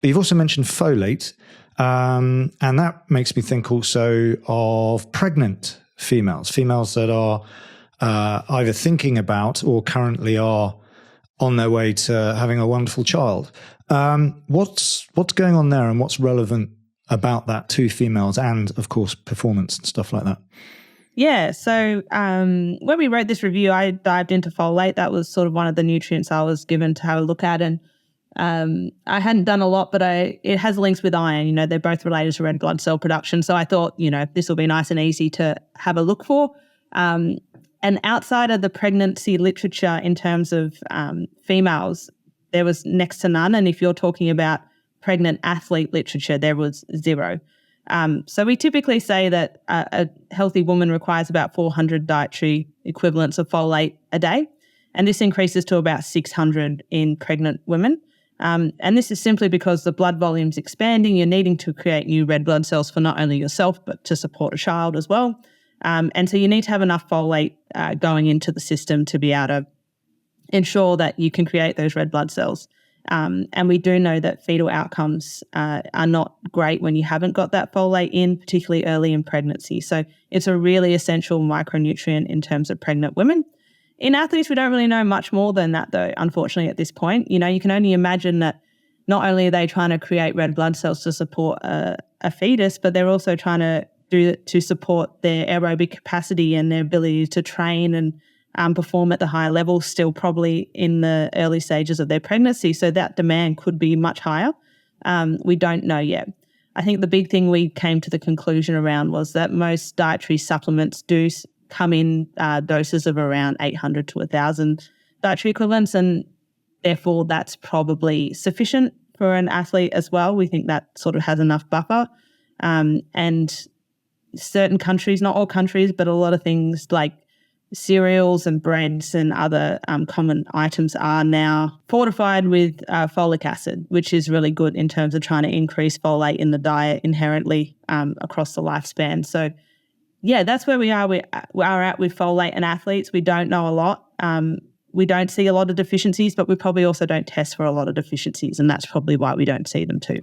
But you've also mentioned folate, and that makes me think also of pregnant females that are either thinking about or currently are on their way to having a wonderful child. What's going on there, and what's relevant about that to females, and of course performance and stuff like that? Yeah, so when we wrote this review, I dived into folate. That was sort of one of the nutrients I was given to have a look at, and I hadn't done a lot, but it has links with iron. You know, they're both related to red blood cell production. So I thought, you know, this will be nice and easy to have a look for. And outside of the pregnancy literature in terms of females, there was next to none. And if you're talking about pregnant athlete literature, there was zero. So we typically say that a healthy woman requires about 400 dietary equivalents of folate a day, and this increases to about 600 in pregnant women. And this is simply because the blood volume's expanding. You're needing to create new red blood cells for not only yourself, but to support a child as well. And so you need to have enough folate going into the system to be able to ensure that you can create those red blood cells. And we do know that fetal outcomes are not great when you haven't got that folate in, particularly early in pregnancy. So it's a really essential micronutrient in terms of pregnant women. In athletes, we don't really know much more than that, though, unfortunately, at this point. You know, you can only imagine that not only are they trying to create red blood cells to support a fetus, but they're also trying to do it to support their aerobic capacity and their ability to train and perform at the higher levels, still probably in the early stages of their pregnancy. So that demand could be much higher. We don't know yet. I think the big thing we came to the conclusion around was that most dietary supplements do come in doses of around 800 to 1,000 dietary equivalents, and therefore that's probably sufficient for an athlete as well. We think that sort of has enough buffer. And certain countries, not all countries, but a lot of things like cereals and breads and other common items are now fortified with folic acid, which is really good in terms of trying to increase folate in the diet inherently across the lifespan. So yeah, that's where we are at with folate and athletes. We don't know a lot. We don't see a lot of deficiencies, but we probably also don't test for a lot of deficiencies, and that's probably why we don't see them too.